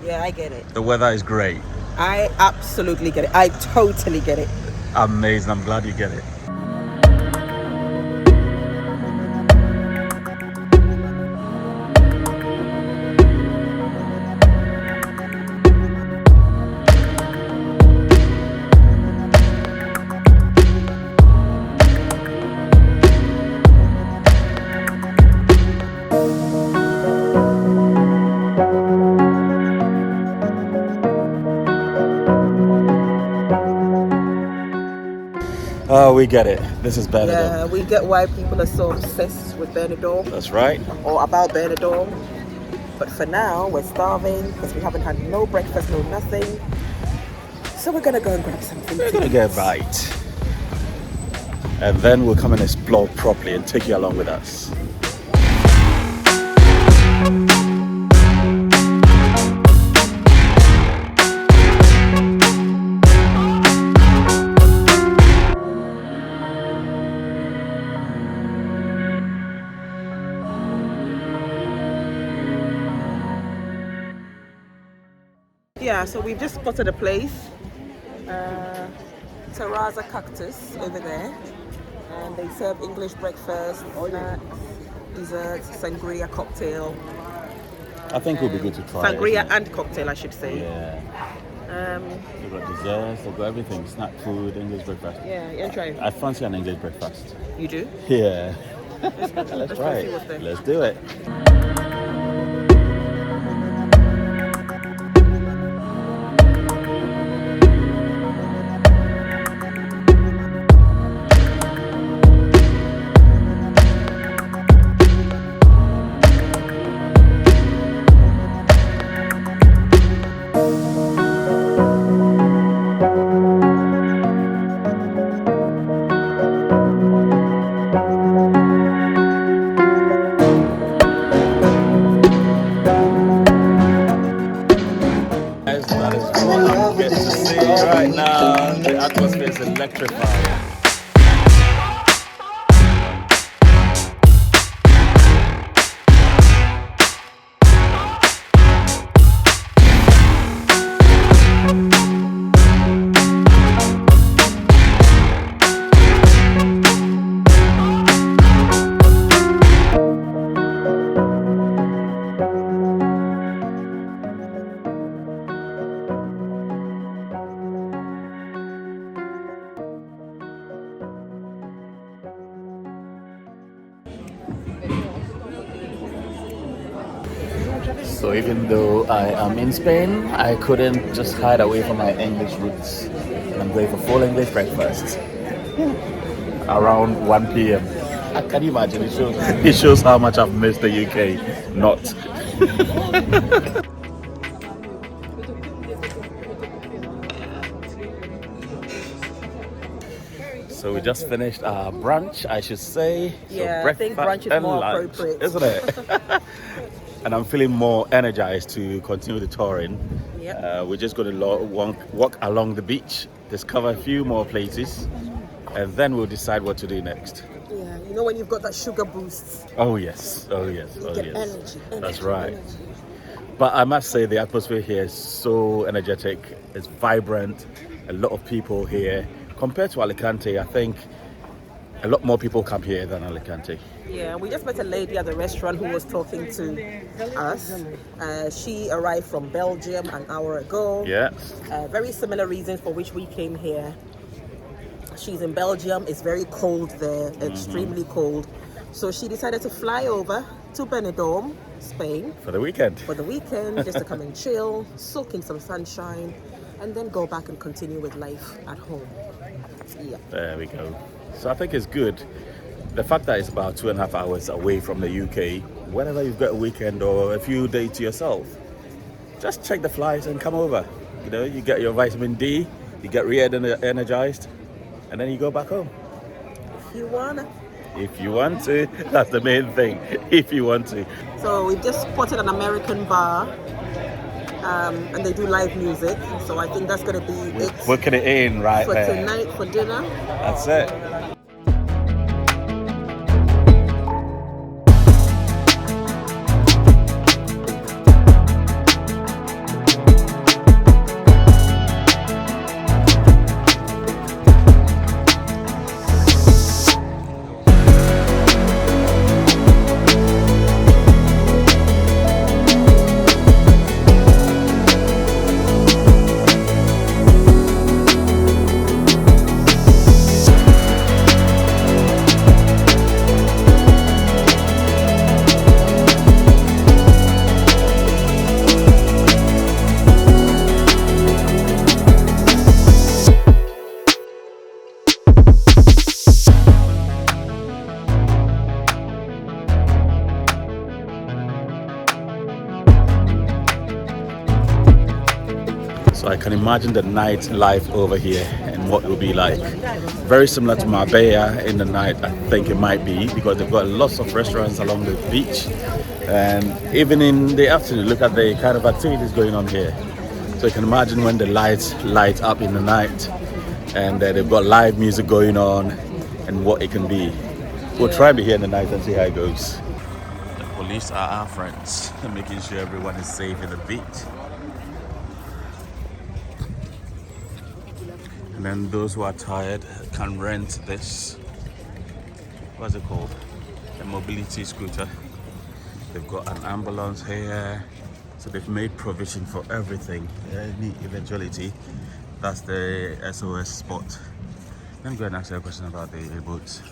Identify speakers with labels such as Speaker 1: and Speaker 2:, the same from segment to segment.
Speaker 1: Yeah, I get it.
Speaker 2: The weather is great.
Speaker 1: I absolutely get it. I totally get it.
Speaker 2: Amazing. I'm glad you get it. Oh, we get it. This is Benidorm.
Speaker 1: Yeah, we get why people are so obsessed with Benidorm.
Speaker 2: That's right.
Speaker 1: Or about Benidorm. But for now, we're starving because we haven't had no breakfast, no nothing. So we're going to go and grab something.
Speaker 2: We're going to get a bite. And then we'll come and explore properly and take you along with us.
Speaker 1: Yeah, so we've just spotted a place, Terraza Cactus over there, and they serve English breakfast, snacks, desserts, sangria cocktail.
Speaker 2: I think it would be good to try
Speaker 1: Sangria and cocktail, I should say.
Speaker 2: Yeah. They've got desserts, they've got everything, snack food, English breakfast.
Speaker 1: Yeah, you try.
Speaker 2: I fancy an English breakfast.
Speaker 1: You do?
Speaker 2: Yeah.
Speaker 1: Let's
Speaker 2: try
Speaker 1: see what's there.
Speaker 2: it. Let's do it. That is what I'm getting to see right now. The atmosphere is electrifying. So even though I am in Spain, I couldn't just hide away from my English roots. And I'm going for full English breakfast around 1 p.m. Can you imagine? It shows how much I've missed the UK. Not. So we just finished our brunch, I should say.
Speaker 1: Yeah,
Speaker 2: so
Speaker 1: I think brunch is more appropriate.
Speaker 2: Isn't it? And I'm feeling more energized to continue the touring.
Speaker 1: Yep.
Speaker 2: We're just going to walk along the beach, discover a few more places, and then we'll decide what to do next.
Speaker 1: Yeah, you know when you've got that sugar boost.
Speaker 2: Oh yes, oh yes,
Speaker 1: You
Speaker 2: oh
Speaker 1: get
Speaker 2: yes.
Speaker 1: energy.
Speaker 2: That's right. But I must say the atmosphere here is so energetic. It's vibrant. A lot of people here. Compared to Alicante, I think a lot more people come here than Alicante.
Speaker 1: Yeah, we just met a lady at the restaurant who was talking to us. She arrived from Belgium an hour ago.
Speaker 2: Yeah.
Speaker 1: Very similar reasons for which we came here. She's in Belgium. It's very cold there, extremely cold. So she decided to fly over to Benidorm, Spain.
Speaker 2: For the weekend.
Speaker 1: Just to come and chill, soak in some sunshine, and then go back and continue with life at home. Yeah.
Speaker 2: There we go. So I think it's good. The fact that it's about 2.5 hours away from the UK, whenever you've got a weekend or a few days to yourself, just check the flights and come over. You know, you get your vitamin D, you get re-energized, and then you go back home.
Speaker 1: If you wanna.
Speaker 2: If you want to, that's the main thing. If you want to.
Speaker 1: So we've just spotted an American bar, and they do live music. So I think that's gonna be it.
Speaker 2: Booking it in right
Speaker 1: for
Speaker 2: there.
Speaker 1: tonight for dinner.
Speaker 2: That's it. So I can imagine the nightlife over here and what it will be like. Very similar to Marbella in the night, I think it might be, because they've got lots of restaurants along the beach. And even in the afternoon, look at the kind of activities going on here. So you can imagine when the lights light up in the night and they've got live music going on and what it can be. We'll try and be here in the night and see how it goes. The police are our friends, making sure everyone is safe in the beach. And then those who are tired can rent this, what's it called? A mobility scooter. They've got an ambulance here. So they've made provision for everything. Any eventuality, that's the SOS spot. Let me go and ask you a question about the boats.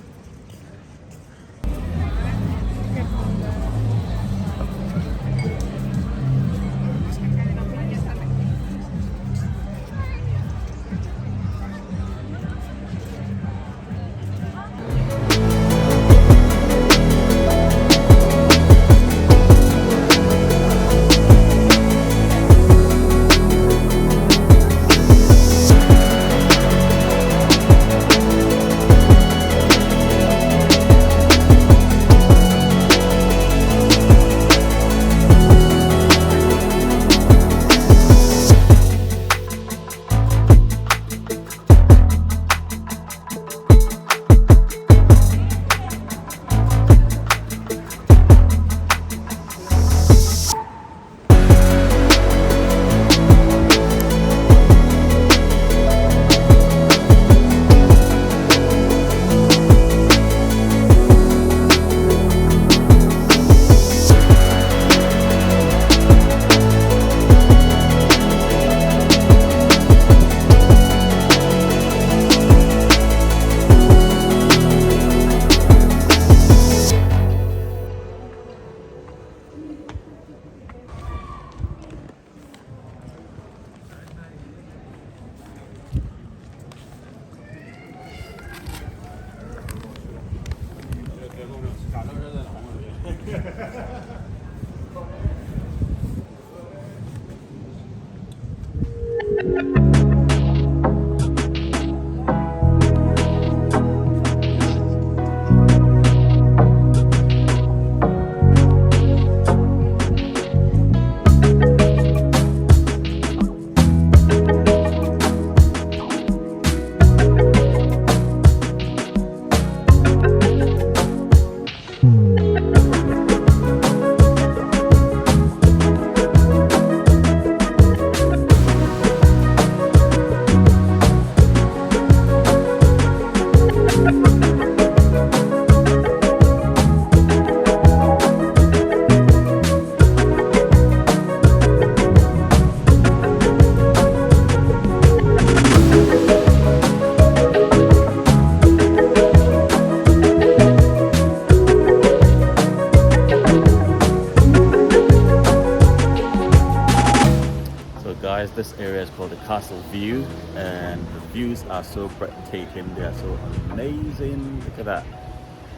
Speaker 2: Guys, this area is called the Castle View, and the views are so breathtaking. They are so amazing. Look at that.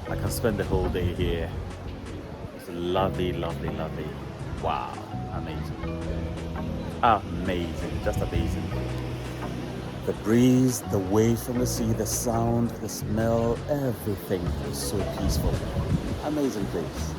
Speaker 2: I can spend the whole day here. It's lovely, lovely, lovely. Wow, amazing. Amazing, just amazing. The breeze, the wave from the sea, the sound, the smell, everything is so peaceful. Amazing place.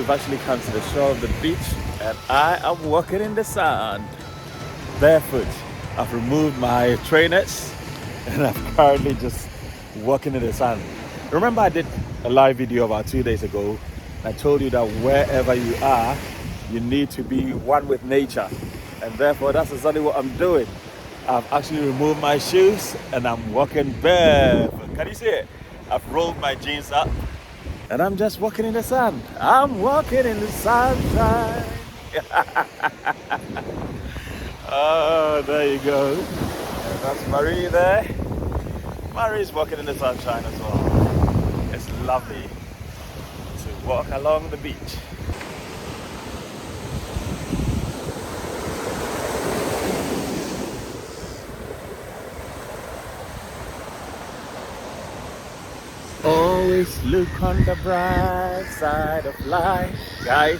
Speaker 2: we've actually come to the shore of the beach, and I am walking in the sand, barefoot. I've removed my trainers, and I'm currently just walking in the sand. Remember, I did a live video about 2 days ago. I told you that wherever you are, you need to be one with nature, and therefore that's exactly what I'm doing. I've actually removed my shoes and I'm walking barefoot. Can you see it? I've rolled my jeans up and I'm just walking in the sun. I'm walking in the sunshine. Oh, there you go. And that's Marie there. Marie's walking in the sunshine as well. It's lovely to walk along the beach. Always look on the bright side of life, guys.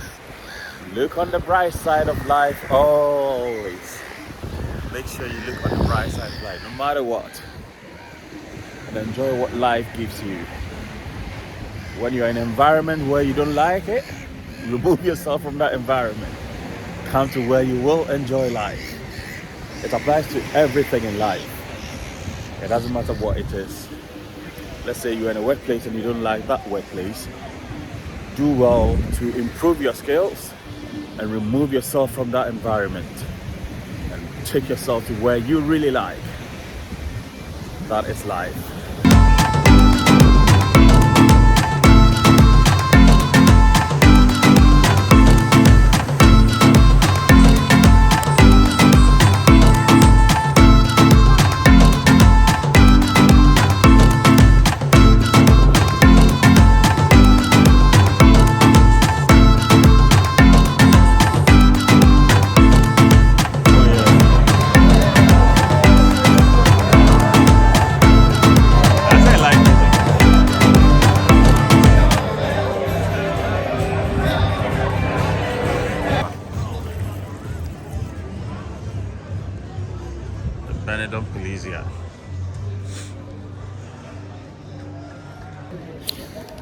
Speaker 2: Look on the bright side of life, always. Make sure you look on the bright side of life, no matter what. And enjoy what life gives you. When you're in an environment where you don't like it, remove yourself from that environment. Come to where you will enjoy life. It applies to everything in life. It doesn't matter what it is. Let's say you're in a workplace and you don't like that workplace. Do well to improve your skills and remove yourself from that environment and take yourself to where you really like. That is life. Benidorm Policia.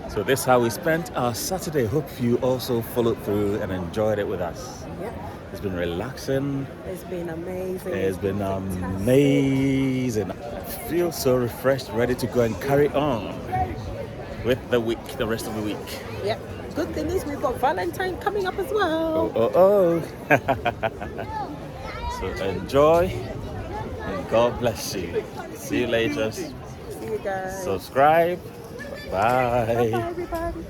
Speaker 2: So this is how we spent our Saturday. Hope you also followed through and enjoyed it with us.
Speaker 1: Yep.
Speaker 2: It's been relaxing.
Speaker 1: It's been amazing.
Speaker 2: It's been amazing. I feel so refreshed, ready to go and carry on with the week, the rest of the week.
Speaker 1: Yep. Good thing is we've got Valentine coming up as well.
Speaker 2: Oh. So enjoy. And God bless you. See you later.
Speaker 1: See you guys.
Speaker 2: Subscribe. Bye.
Speaker 1: Bye, everybody.